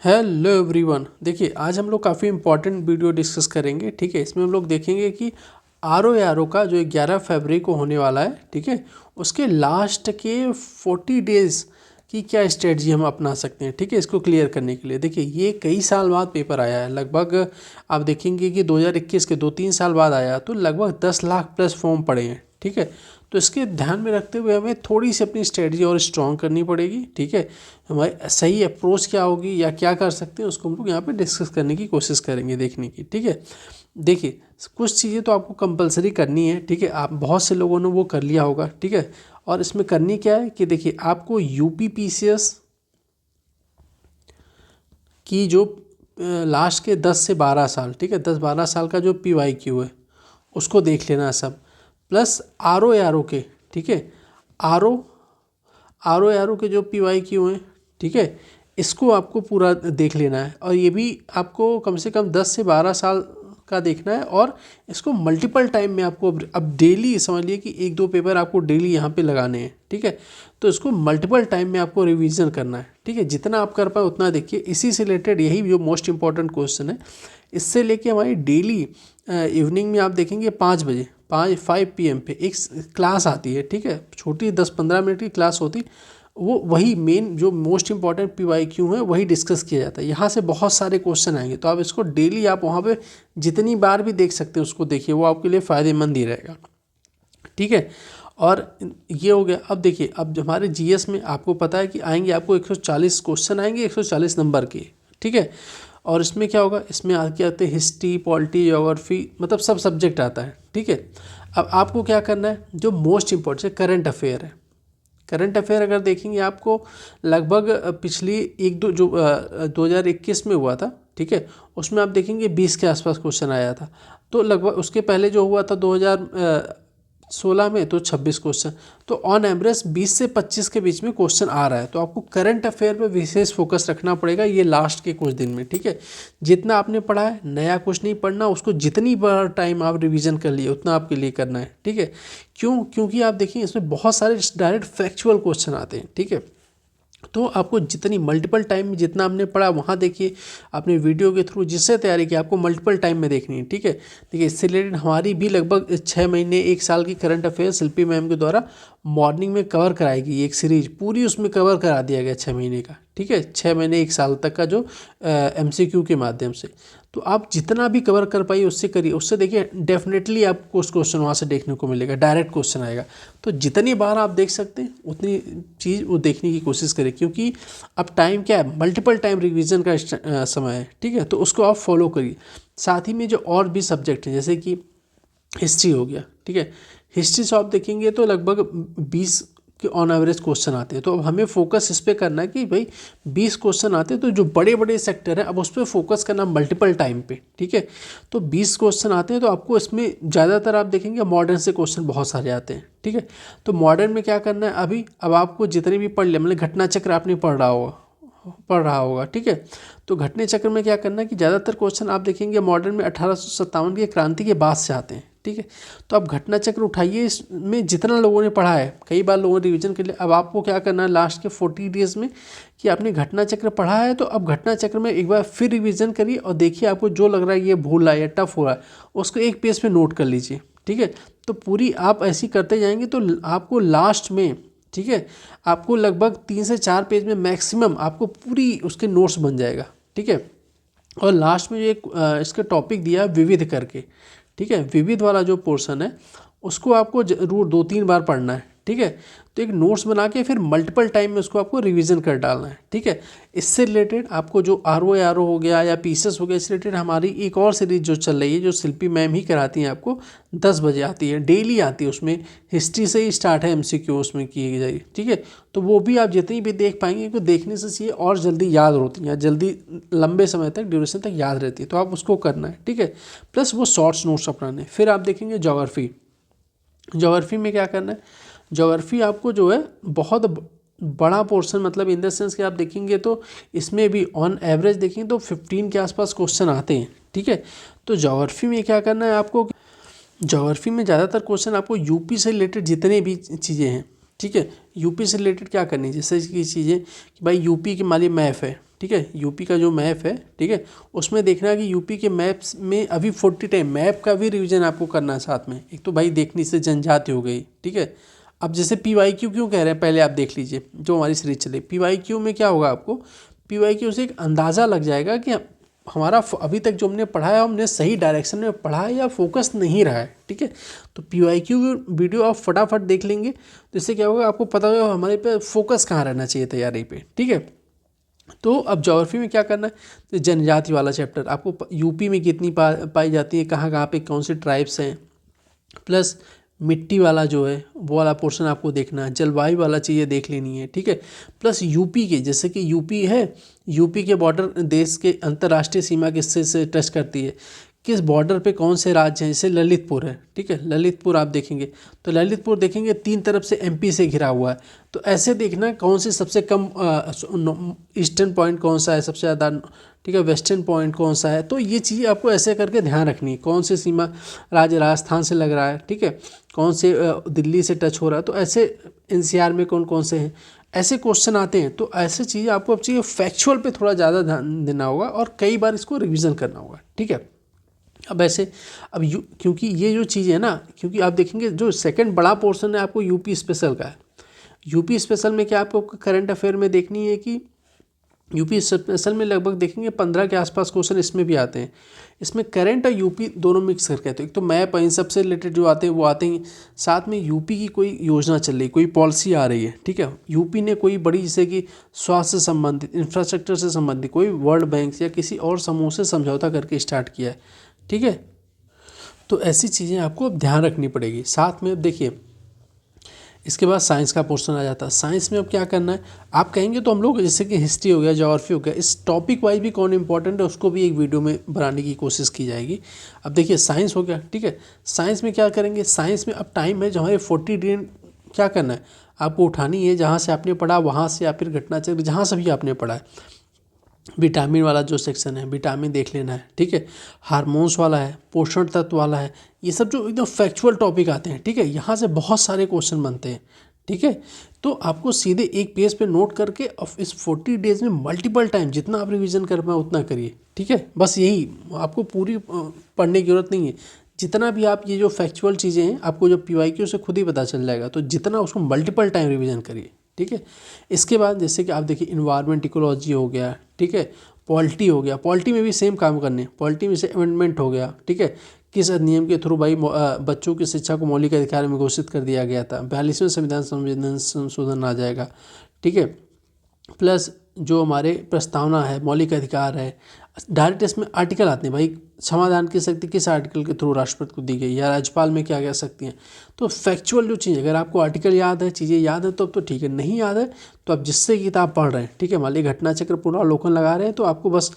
Hello everyone. देखिए आज हम लोग काफ़ी इंपॉर्टेंट वीडियो डिस्कस करेंगे। ठीक है, इसमें हम लोग देखेंगे कि आर ओ का जो 11 फरवरी को होने वाला है, ठीक है, उसके लास्ट के 40 डेज़ की क्या स्ट्रेटजी हम अपना सकते हैं। ठीक है, इसको क्लियर करने के लिए देखिए ये कई साल बाद पेपर आया है। लगभग आप देखेंगे कि 2021 के 2-3 साल बाद आया, तो लगभग 10 लाख प्लस फॉर्म पड़े हैं। ठीक है, तो इसके ध्यान में रखते हुए हमें थोड़ी सी अपनी स्ट्रेटजी और स्ट्रॉन्ग करनी पड़ेगी। ठीक है, हमारी सही अप्रोच क्या होगी या क्या कर सकते हैं उसको हम लोग यहाँ पे डिस्कस करने की कोशिश करेंगे, देखने की। ठीक है, देखिए कुछ चीज़ें तो आपको कंपलसरी करनी है। ठीक है, आप बहुत से लोगों ने वो कर लिया होगा। ठीक है, और इसमें करनी क्या है कि देखिए आपको यूपीपीसीएस की जो लास्ट के 10 से 12 साल, ठीक है, 10-12 साल का जो पीवाईक्यू है उसको देख लेना है सब, प्लस आर ओ के, ठीक है, आर ओ के जो पीवाईक्यू हैं, ठीक है, इसको आपको पूरा देख लेना है। और ये भी आपको कम से कम 10 से 12 साल का देखना है, और इसको मल्टीपल टाइम में आपको अब डेली समझ लिए कि 1-2 पेपर आपको डेली यहाँ पे लगाने हैं। ठीक है, तो इसको मल्टीपल टाइम में आपको रिवीजन करना है। ठीक है, जितना आप कर पाए उतना देखिए। इसी से रिलेटेड यही जो मोस्ट इंपॉर्टेंट क्वेश्चन है, इससे लेके हमारी डेली इवनिंग में आप देखेंगे 5 बजे 5 PM पे एक क्लास आती है। ठीक है, छोटी 10-15 मिनट की क्लास होती, वो वही मेन जो मोस्ट इंपॉर्टेंट पीवाईक्यू है वही डिस्कस किया जाता है। यहाँ से बहुत सारे क्वेश्चन आएंगे, तो आप इसको डेली आप वहाँ पे जितनी बार भी देख सकते हैं उसको देखिए, वो आपके लिए फ़ायदेमंद ही रहेगा। ठीक है, और ये हो गया। अब देखिए अब हमारे जीएस में आपको पता है कि आएंगे आपको 140 क्वेश्चन आएंगे, 140 नंबर के। ठीक है, और इसमें क्या होगा, इसमें आके आते हैं हिस्ट्री, पॉलिटी, ज्योग्राफी, मतलब सब सब्जेक्ट आता है। ठीक है, अब आपको क्या करना है, जो मोस्ट इंपॉर्टेंट करंट अफेयर है। करंट अफेयर अगर देखेंगे आपको लगभग पिछली 1-2 जो 2021 में हुआ था, ठीक है, उसमें आप देखेंगे 20 के आसपास क्वेश्चन आया था। तो लगभग उसके पहले जो हुआ था 2016 में, तो 26 क्वेश्चन। तो ऑन एवरेज 20 से 25 के बीच में क्वेश्चन आ रहा है। तो आपको करंट अफेयर पे विशेष फोकस रखना पड़ेगा ये लास्ट के कुछ दिन में। ठीक है, जितना आपने पढ़ा है नया कुछ नहीं पढ़ना, उसको जितनी बार टाइम आप रिवीजन कर लिए उतना आपके लिए करना है। ठीक है, क्योंकि आप देखिए इसमें बहुत सारे डायरेक्ट फैक्चुअल क्वेश्चन आते हैं। ठीक है, तो आपको जितनी मल्टीपल टाइम में जितना आपने पढ़ा वहाँ देखिए, आपने वीडियो के थ्रू जिससे तैयारी की आपको मल्टीपल टाइम में देखनी है। ठीक है, देखिए इससे रिलेटेड हमारी भी लगभग 6 महीने 1 साल की करंट अफेयर शिल्पी मैम के द्वारा मॉर्निंग में कवर कराएगी। एक सीरीज पूरी उसमें कवर करा दिया गया 6 महीने का। ठीक है, 6 महीने 1 साल तक का जो MCQ के माध्यम से। तो आप जितना भी कवर कर पाइए उससे करिए, उससे देखिए डेफिनेटली आपको उस क्वेश्चन वहाँ से देखने को मिलेगा, डायरेक्ट क्वेश्चन आएगा। तो जितनी बार आप देख सकते हैं उतनी चीज़ वो देखने की कोशिश करें, क्योंकि अब टाइम क्या है, मल्टीपल टाइम रिवीजन का समय है। ठीक है, तो उसको आप फॉलो करिए। साथ ही में जो और भी सब्जेक्ट हैं जैसे कि हिस्ट्री हो गया। ठीक है, हिस्ट्री से आप देखेंगे तो लगभग 20 के ऑन एवरेज क्वेश्चन आते हैं। तो अब हमें फोकस इस पे करना है कि भाई 20 क्वेश्चन आते हैं, तो जो बड़े बड़े सेक्टर हैं अब उस पर फोकस करना मल्टीपल टाइम पे। ठीक है, तो 20 क्वेश्चन आते हैं, तो आपको इसमें ज़्यादातर आप देखेंगे मॉडर्न से क्वेश्चन बहुत सारे आते हैं। ठीक है, तो मॉडर्न में क्या करना है, अभी अब आपको जितने भी पढ़ लिया, मतलब घटना चक्र आपने पढ़ रहा होगा। ठीक है, तो घटने चक्र में क्या करना है कि ज़्यादातर क्वेश्चन आप देखेंगे मॉडर्न में 1857 की क्रांति के बाद से आते हैं। ठीक है, तो आप घटना चक्र उठाइए, इसमें जितना लोगों ने पढ़ा है, कई बार लोगों ने रिवीजन कर लिया, अब आपको क्या करना है लास्ट के 40 डेज़ में कि आपने घटना चक्र पढ़ा है, तो अब घटना चक्र में एक बार फिर रिवीजन करिए और देखिए आपको जो लग रहा है ये भूल रहा है या टफ हो रहा है उसको एक पेज पे नोट कर लीजिए। ठीक है, तो पूरी आप ऐसी करते जाएंगे तो आपको लास्ट में, ठीक है, आपको लगभग 3 से 4 पेज में मैक्सिमम आपको पूरी उसके नोट्स बन जाएगा। ठीक है, और लास्ट में जो एक इसका टॉपिक दिया है विविध करके। ठीक है, विविध वाला जो पोर्शन है उसको आपको जरूर 2-3 बार पढ़ना है। ठीक है, तो एक नोट्स बना के फिर मल्टीपल टाइम में उसको आपको रिवीजन कर डालना है। ठीक है, इससे रिलेटेड आपको जो आर ओ हो गया या पीसेस हो गया, इससे रिलेटेड हमारी एक और सीरीज जो चल रही है जो शिल्पी मैम ही कराती हैं, आपको 10 बजे आती है, डेली आती है। उसमें हिस्ट्री से ही स्टार्ट है, MCQ उसमें की जाएगी। ठीक है, तो वो भी आप जितनी भी देख पाएंगे क्योंकि देखने से चाहिए और जल्दी याद होती हैं, जल्दी लंबे समय तक ड्यूरेशन तक याद रहती है, तो आप उसको करना है। ठीक है, प्लस वो शॉर्ट्स नोट्स अपनाने। फिर आप देखेंगे ज्योग्राफी में क्या करना है, ज्योग्राफी आपको जो है बहुत बड़ा पोर्शन, मतलब इन द सेंस कि आप देखेंगे तो इसमें भी ऑन एवरेज देखेंगे तो 15 के आसपास क्वेश्चन आते हैं। ठीक है, तो ज्योग्राफी में क्या करना है आपको, ज्योग्राफी में ज़्यादातर क्वेश्चन आपको यूपी से रिलेटेड जितने भी चीज़ें हैं, ठीक है, यूपी से रिलेटेड क्या करनी है, जैसे कि चीज़ें कि भाई यूपी की मान लीजिए मैप है, ठीक है, यूपी का जो मैप है, ठीक है, उसमें देखना है कि यूपी के मैप्स में अभी 40 टाइम मैप का भी रिवीजन आपको करना है साथ में। एक तो भाई देखने से जनजाति हो गई, ठीक है। अब जैसे PYQ क्यों कह रहे हैं, पहले आप देख लीजिए जो हमारी सीरीज चले। PYQ में क्या होगा, आपको PYQ से एक अंदाज़ा लग जाएगा कि हमारा अभी तक जो हमने पढ़ा है हमने सही डायरेक्शन में पढ़ा है या फोकस नहीं रहा है, ठीक है। तो PYQ वीडियो आप फटाफट देख लेंगे तो इससे क्या होगा, आपको पता होगा हमारे पे फोकस कहाँ रहना चाहिए तैयारी पे, ठीक है। तो अब ज्योग्राफी में क्या करना है, तो जनजाति वाला चैप्टर आपको यूपी में कितनी पाई जाती है, कहाँ कहाँ पे कौन से ट्राइब्स हैं, प्लस मिट्टी वाला जो है वो वाला पोर्शन आपको देखना है, जलवायु वाला चीज़ें देख लेनी है, ठीक है। प्लस यूपी के, जैसे कि यूपी है, यूपी के बॉर्डर देश के अंतर्राष्ट्रीय सीमा किससे से टच करती है, किस बॉर्डर पे कौन से राज्य हैं, जैसे ललितपुर है, ठीक है, ललितपुर आप देखेंगे तो ललितपुर देखेंगे 3 तरफ से MP से घिरा हुआ है। तो ऐसे देखना कौन से सबसे कम ईस्टर्न पॉइंट कौन सा है सबसे ज़्यादा, ठीक है, वेस्टर्न पॉइंट कौन सा है। तो ये चीज़ आपको ऐसे करके ध्यान रखनी है, कौन से सीमा राज्य राजस्थान से लग रहा है, ठीक है, कौन से दिल्ली से टच हो रहा है। तो ऐसे NCR में कौन कौन से हैं, ऐसे क्वेश्चन आते हैं। तो ऐसे चीज़ें आपको अब चाहिए फैक्चुअल पे थोड़ा ज़्यादा ध्यान देना होगा और कई बार इसको रिविज़न करना होगा, ठीक है। अब ऐसे क्योंकि ये जो चीज़ है ना, क्योंकि आप देखेंगे जो सेकंड बड़ा पोर्शन है आपको यूपी स्पेशल का है। यूपी स्पेशल में क्या आपको करंट अफेयर में देखनी है कि यूपी स्पेशल में लगभग देखेंगे 15 के आसपास क्वेश्चन इसमें भी आते हैं। इसमें करंट और यूपी दोनों मिक्स करके, तो एक तो मैप इन सबसे रिलेटेड जो आते हैं वो आते हैं, साथ में यूपी की कोई योजना चल रही, कोई पॉलिसी आ रही है, ठीक है। यूपी ने कोई बड़ी, जैसे कि स्वास्थ्य से संबंधित, इंफ्रास्ट्रक्चर से संबंधित कोई वर्ल्ड बैंक या किसी और समूह से समझौता करके स्टार्ट किया है, ठीक है। तो ऐसी चीज़ें आपको अब ध्यान रखनी पड़ेगी। साथ में अब देखिए इसके बाद साइंस का पोर्शन आ जाता है। साइंस में अब क्या करना है, आप कहेंगे तो हम लोग जैसे कि हिस्ट्री हो गया, ज्योग्राफी हो गया, इस टॉपिक वाइज भी कौन इंपॉर्टेंट है उसको भी एक वीडियो में बनाने की कोशिश की जाएगी। अब देखिए साइंस हो गया, ठीक है। साइंस में क्या करेंगे, साइंस में अब टाइम है जो हमारे 40 दिन क्या करना है, आपको उठानी है जहाँ से आपने पढ़ा वहाँ से, या फिर घटना चक्र जहाँ से भी आपने पढ़ा है। विटामिन वाला जो सेक्शन है विटामिन देख लेना है, ठीक है। हार्मोन्स वाला है, पोषण तत्व वाला है, ये सब जो एकदम फैक्चुअल टॉपिक आते हैं, ठीक है। यहाँ से बहुत सारे क्वेश्चन बनते हैं, ठीक है। तो आपको सीधे एक पेज पे नोट करके इस 40 डेज में मल्टीपल टाइम जितना आप रिवीजन कर पाए उतना करिए, ठीक है। बस यही, आपको पूरी पढ़ने की जरूरत नहीं है। जितना भी आप ये जो फैक्चुअल चीज़ें हैं आपको जब PYQ से खुद ही पता चल जाएगा, तो जितना उसको मल्टीपल टाइम रिवीजन करिए, ठीक है। इसके बाद जैसे कि आप देखिए इन्वायरमेंट इकोलॉजी हो गया, ठीक है, पॉलिटी हो गया, पॉलिटी में भी सेम काम करने, पॉलिटी में से अमेंडमेंट हो गया, ठीक है, किस अधिनियम के थ्रू भाई बच्चों की शिक्षा को मौलिक अधिकार में घोषित कर दिया गया था, 42वें संविधान संशोधन आ जाएगा, ठीक है। प्लस जो हमारे प्रस्तावना है, मौलिक अधिकार है, डायरेक्ट इसमें आर्टिकल आते हैं भाई, समाधान की शक्ति किस आर्टिकल के थ्रू राष्ट्रपति को दी गई या राज्यपाल में क्या कह सकती हैं। तो फैक्चुअल जो चीज़, अगर आपको आर्टिकल याद है, चीज़ें याद है तो अब तो ठीक है, नहीं याद है तो आप जिससे किताब पढ़ रहे हैं, ठीक है, मान लीजिए घटना चक्र पुनरावलोकन लगा रहे हैं तो आपको बस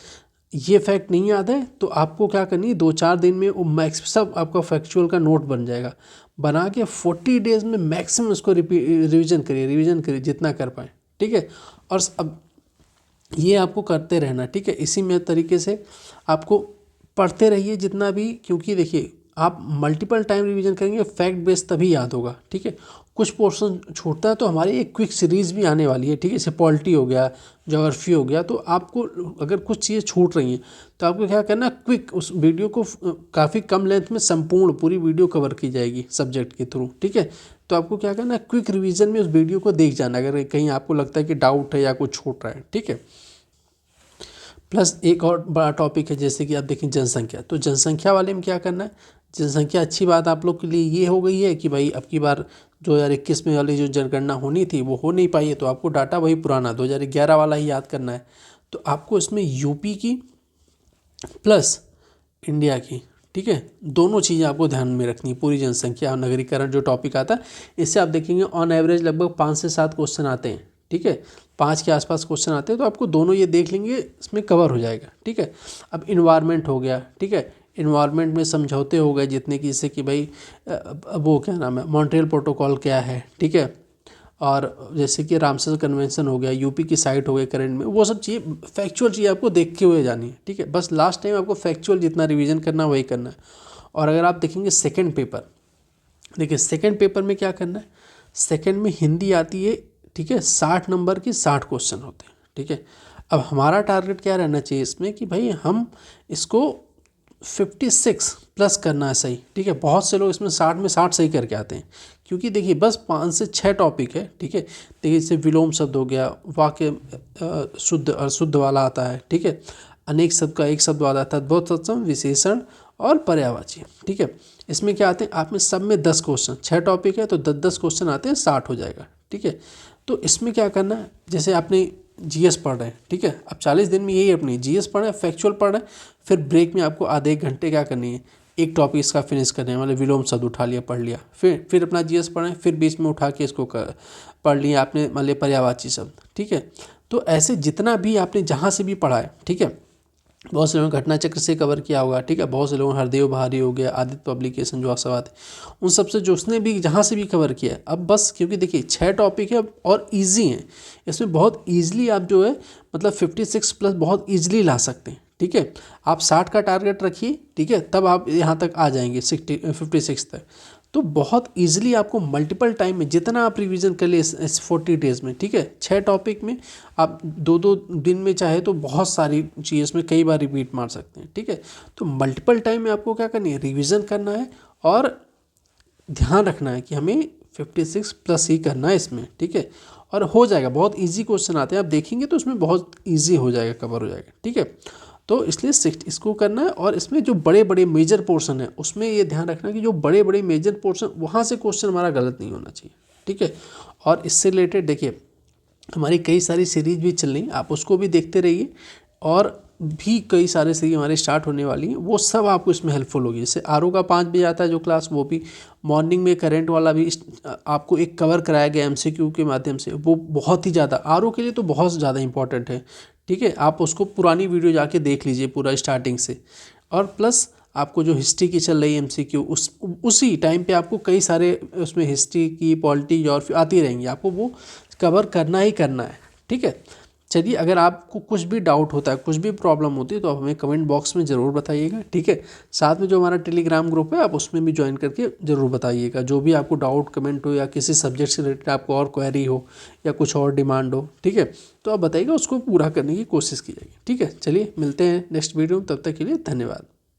ये फैक्ट नहीं याद है तो आपको क्या करनी है, 2-4 दिन में वो मैक्स सब आपका फैक्चुअल का नोट बन जाएगा। बना के 40 डेज में मैक्सिमम उसको रिविज़न करिए जितना कर पाएँ, ठीक है। और अब ये आपको करते रहना, ठीक है। इसी में तरीके से आपको पढ़ते रहिए जितना भी, क्योंकि देखिए आप मल्टीपल टाइम रिवीजन करेंगे फैक्ट बेस तभी याद होगा, ठीक है। कुछ पोर्शन छूटता है तो हमारी एक क्विक सीरीज़ भी आने वाली है, ठीक है, जैसे पॉलिटी हो गया, ज्योग्राफी हो गया। तो आपको अगर कुछ चीज़ें छूट रही हैं तो आपको क्या करना, क्विक उस वीडियो को काफ़ी कम लेंथ में संपूर्ण पूरी वीडियो कवर की जाएगी सब्जेक्ट के थ्रू, ठीक है। तो आपको क्या करना, क्विक रिवीजन में उस वीडियो को देख जाना अगर कहीं आपको लगता है कि डाउट है या कुछ छूट रहा है, ठीक है। प्लस एक और बड़ा टॉपिक है जैसे कि आप देखें जनसंख्या, तो जनसंख्या वाले में क्या करना है, जनसंख्या अच्छी बात आप लोग के लिए ये हो गई है कि भाई अब की बार 2021 में वाली जो जनगणना होनी थी वो हो नहीं पाई है, तो आपको डाटा वही पुराना 2011 वाला ही याद करना है। तो आपको इसमें यूपी की प्लस इंडिया की, ठीक है, दोनों चीज़ें आपको ध्यान में रखनी है। पूरी जनसंख्या और नगरीकरण जो टॉपिक आता है इससे आप देखेंगे ऑन एवरेज लगभग 5 से 7 क्वेश्चन आते हैं, ठीक है, 5 के आसपास क्वेश्चन आते हैं। तो आपको दोनों ये देख लेंगे, इसमें कवर हो जाएगा, ठीक है। अब इन्वायरमेंट हो गया, ठीक है, इन्वायरमेंट में समझौते हो गए जितने की, जैसे कि भाई वो क्या नाम है, मॉन्ट्रियल प्रोटोकॉल क्या है, ठीक है, और जैसे कि रामसर कन्वेंशन हो गया, यूपी की साइट हो गई करंट में, वो सब चीज़ें फैक्चुअल चीज़ें आपको देखते हुए जानी है, ठीक है। बस लास्ट टाइम आपको फैक्चुअल जितना रिवीजन करना वही करना है। और अगर आप देखेंगे सेकंड पेपर, देखिए सेकंड पेपर में क्या करना है, सेकंड में हिंदी आती है, ठीक है, 60 नंबर की 60 क्वेश्चन होते हैं, ठीक है। अब हमारा टारगेट क्या रहना चाहिए इसमें कि भाई हम इसको 56 प्लस करना है सही, ठीक है। बहुत से लोग इसमें 60 में 60 सही करके आते हैं, क्योंकि देखिए बस 5 से 6 टॉपिक है, ठीक है। देखिए इससे विलोम शब्द हो गया, वाक्य शुद्ध अशुद्ध वाला आता है, ठीक है। अनेक शब्द का एक शब्द वाला आता है, तद्भव तत्सम, विशेषण और पर्यायवाची, ठीक है। इसमें क्या आते हैं आप में सब में 10 क्वेश्चन, 6 टॉपिक है तो 10-10 क्वेश्चन आते हैं, 60 हो जाएगा, ठीक है। तो इसमें क्या करना है, जैसे आपने जीएस पढ़ रहे हैं, ठीक है। अब 40 दिन में यही अपनी जीएस पढ़ रहे हैं, फैक्चुअल पढ़ रहे हैं, फिर ब्रेक में आपको आधे एक घंटे क्या करनी है, एक टॉपिक इसका फिनिश करने है, मतलब विलोम शब्द उठा लिया पढ़ लिया, फिर अपना जीएस पढ़ें, फिर बीच में उठा के इसको पढ़ लिया आपने, मतलब पर्यायवाची शब्द, ठीक है। तो ऐसे जितना भी आपने जहाँ से भी पढ़ा है, ठीक है। बहुत से लोगों ने घटना चक्र से कवर किया होगा, ठीक है। बहुत से लोगों ने हरदेव बहारी हो गया, आदित्य पब्लिकेशन जो सब आते, उन सब से जो उसने भी जहाँ से भी कवर किया है। अब बस क्योंकि देखिए 6 टॉपिक है और इजी हैं, इसमें बहुत ईजिली आप जो है मतलब 56 प्लस बहुत ईजिली ला सकते हैं, ठीक है। आप 60 का टारगेट रखिए, ठीक है, तब आप यहाँ तक आ जाएंगे 56 तक। तो बहुत इजीली आपको मल्टीपल टाइम में जितना आप रिवीजन कर लिए इस 40 डेज़ में, ठीक है, 6 टॉपिक में आप 2-2 दिन में चाहे तो बहुत सारी चीज़ इसमें कई बार रिपीट मार सकते हैं, ठीक है। तो मल्टीपल टाइम में आपको क्या करनी है, रिवीजन करना है और ध्यान रखना है कि हमें 56 प्लस ही करना है इसमें, ठीक है। और हो जाएगा, बहुत ईजी क्वेश्चन आते हैं, आप देखेंगे तो उसमें बहुत ईजी हो जाएगा, कवर हो जाएगा, ठीक है। तो इसलिए 60 इसको करना है। और इसमें जो बड़े बड़े मेजर पोर्शन है उसमें ये ध्यान रखना कि जो बड़े बड़े मेजर पोर्शन वहाँ से क्वेश्चन हमारा गलत नहीं होना चाहिए, ठीक है। और इससे रिलेटेड देखिए हमारी कई सारी सीरीज भी चल रही, आप उसको भी देखते रहिए, और भी कई सारे सीरीज हमारे स्टार्ट होने वाली हैं, वो सब आपको इसमें हेल्पफुल होगी। जैसे आरओ का 5 बजे आता है जो क्लास, वो भी मॉर्निंग में करंट वाला भी आपको एक कवर कराया गया एमसीक्यू के माध्यम से, वो बहुत ही ज़्यादा आरओ के लिए तो बहुत ज़्यादा इंपॉर्टेंट है, ठीक है। आप उसको पुरानी वीडियो जाके देख लीजिए पूरा स्टार्टिंग से। और प्लस आपको जो हिस्ट्री की चल रही है एमसीक्यू, उसी टाइम पे आपको कई सारे उसमें हिस्ट्री की, पॉलिटी और आती रहेंगी, आपको वो कवर करना ही करना है, ठीक है। चलिए, अगर आपको कुछ भी डाउट होता है, कुछ भी प्रॉब्लम होती है, तो आप हमें कमेंट बॉक्स में ज़रूर बताइएगा, ठीक है। साथ में जो हमारा टेलीग्राम ग्रुप है आप उसमें भी ज्वाइन करके ज़रूर बताइएगा, जो भी आपको डाउट कमेंट हो या किसी सब्जेक्ट से रिलेटेड आपको और क्वेरी हो या कुछ और डिमांड हो, ठीक है, तो आप बताइएगा, उसको पूरा करने की कोशिश की जाएगी, ठीक है। चलिए मिलते हैं नेक्स्ट वीडियो में, तब तक के लिए धन्यवाद।